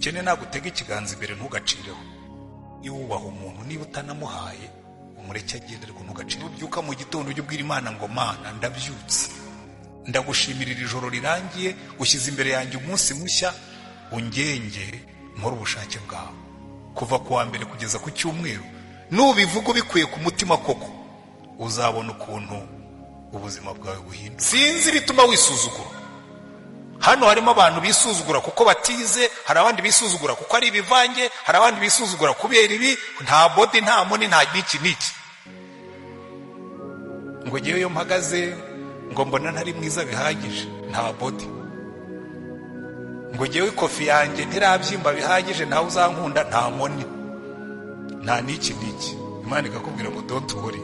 umukene nagutega ikiganza imbere ntugacireho. Iyo wubaha umuntu niba utanamuhaye umureke agendere ku ntugacire. Ubyuka mu gitondo ujye ubwira Imana ngo Mana ndabyutse, ndagushimira iri joro rirangiye, ushyize imbere yanjye umunsi mushya, ungenge nkora ubushake bwawe kuva ku wa mbere kugeza ku cyumweru. Nubivuga ubikuye ku mutima koko uzabona ukuntu ubuzima bwawe buhinduka. Sinzi bituma wisuzugura. Hano harimo abantu bisuzugura kuko batize, hari abandi bisuzugura kuko ari ibivange, hari abandi bisuzugura kubera ibi, nta body nta moni nta niki. Ngo ngewe yo mpagaze ngo mbona ntari mwiza bihagije, nta body. Ngo ngewe kofi yanjye ntirabyimba bihagije, ntawe uzankunda, nta moni nta niki. Imana ikakubwira ngo don't worry,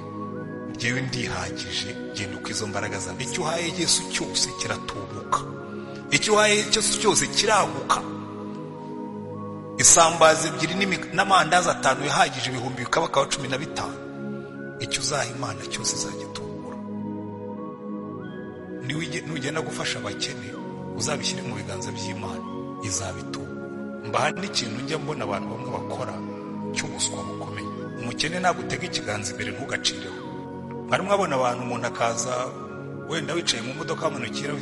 ngewe ndihagije, genda uko izo mbaraga zanjye. Icyo uhaye Yesu cyose kiratubuka, icyo uhaye cyose kiraguka. Isambaza 2 n'amandazi 5 yahagije ibihumbi bikaba 15. Icyo uzaha Imana cyose izagitubura. Nugenda gufasha abakene uzabishyire mu biganza by'Imana, izabitubura. Mbaha n'ikintu njya mbona abantu bamwe bakora cy'ubuswa bukomeye. Umukene nagutega ikiganza imbere ntugacireho. Mwari mwabona abantu umuntu akaza wenda wicaye mu modoka amanukira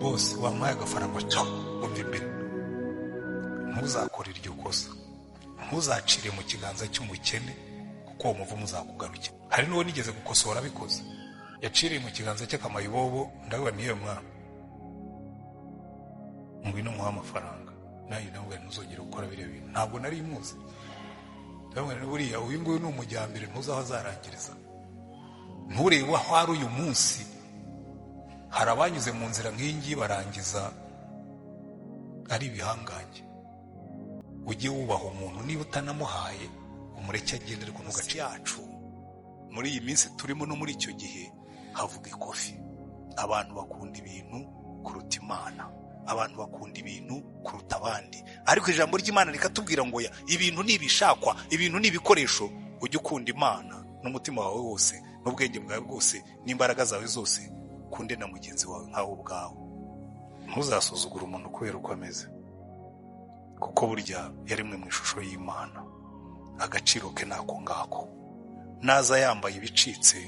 bose wampaye agafaranga umva imbere. Ntuzakore iryo kosa, ntuzacire mu kiganza cy'umukene kuko uwo muvumo uzakugarukira. Hari n'uwo nigeze gukosora bikoze, yaciriye mu kiganza cy'akamayibobo, ndavuga niyo mwana ngwino muha amafaranga, nayo nawe ntuzongere gukora biriya bintu. Ntabwo nari muzi, ndavuga ni buriya uyu nguyu ni umujyambere, ntuzaho azarangiriza. Nturebe aho ari uyu munsi, hari abanyuze mu nzira nk'ingi barangiza ari ibihangange. Ujye wubaha umuntu niba utanamuhaye umureke agendere ku ntugaci yacu. Muri iyi minsi turimo no muri icyo gihe havuga ikofi. Abantu bakunda ibintu kuruta Imana, abantu bakunda ibintu kuruta abandi, ariko ijambo ry'Imana rikatubwira ngo ya ibintu nibishakwa, ibintu nibikoresho. Ujye ukunda Imana n'umutima wawe wose, n'ubwenge bwawe bwose, n'imbaraga zawe zose, kunde na mugenzi wawe nkawe ubwawe. Ntuzasuzugura umuntu kubera uko ameze, kuko burya yaremwe mu ishusho y'Imana. Agaciro ke nako ngako. Naza yambaye ibicitse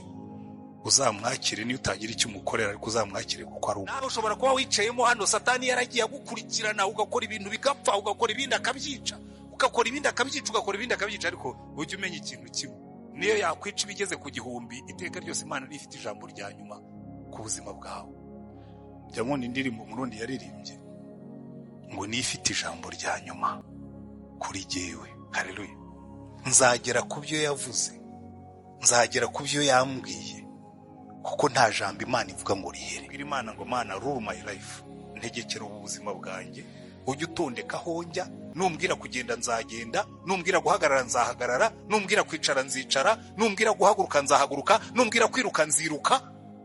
uzamwakire, niyo utagira icyo umukorera ariko uzamwakire kuko ari nawe. Ushobora kuba wicayemo hano Satani yaragiye agukurikirana, ugakora ibintu bigapfa, ugakora ibindi akabyica, ugakora ibindi akabyica, ugakora ibindi akabyica. Ariko ujye umenya ikintu kimwe, niyo yakwica ibigeze ku gihumbi, iteka ryose Imana rifite ijambo rya nyuma ku buzima bwawe. Jamoni indirimbo Murundi yaririmbye ngo nifite ijambo rya nyuma kuri jyewe. Haleluya. Nzagera ku byo yavuze, nzagera ku byo yambwiye, kuko nta jambo Imana ivuga ngo rihere. Bwira Imana ngo Mana rule my life, ntegekera ubuzima bwanjye, ujye utondeka aho njya. Numbwira kugenda nzagenda, numbwira guhagarara nzahagarara, numbwira kwicara nzicara, numbwira guhaguruka nzahaguruka, numbwira kwiruka nziruka,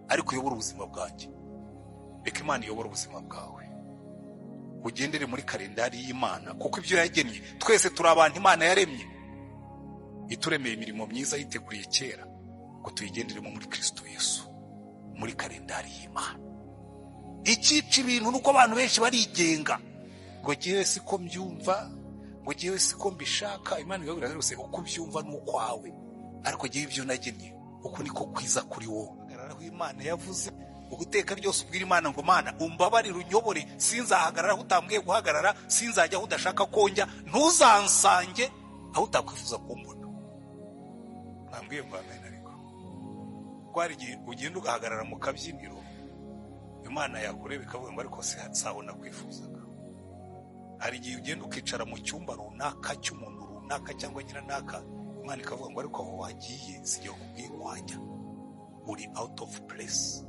ariko uyobora ubuzima bwanjye. Reka Imana iyobora ubuzima bwawe, ugendere muri kalendari y'Imana, kuko ibyo yagennye. Twese turi abantu Imana yaremye, ituremeye imirimo myiza yiteguriye kera ngo tuyigenderemo muri Kristo Yesu, muri kalendari y'Imana. Icyica ibintu nuko abantu benshi barigenga, ngo ngewe siko mbyumva, ngo ngewe siko mbishaka. Imana igabira rwose uko ubyumva n'ukwawe, ariko ngewe ibyo nagennye uko niko kwiza kuri wowe. Hagarara Imana yavuze, uguteka ryose ubwira Imana ngo Mana umbabarire unyobore, sinzahagarara aho utambwiye guhagarara, sinzajya aho udashaka konjya, ntuzansange aho utakwifuza kumbona. Nambwiye ngo amen. Ariko kwari igihe ugenda ugahagarara mu kabyiniro, Imana yakureba ikavuga ngo ariko sabona kwifuzaga. Hari igihe ugenda ukicara mu cyumba runaka cy'umuntu runaka cyangwa nyiranaka, Imana ikavuga ngo ariko aho wagiye sijya kubwira wajya, uri out of place.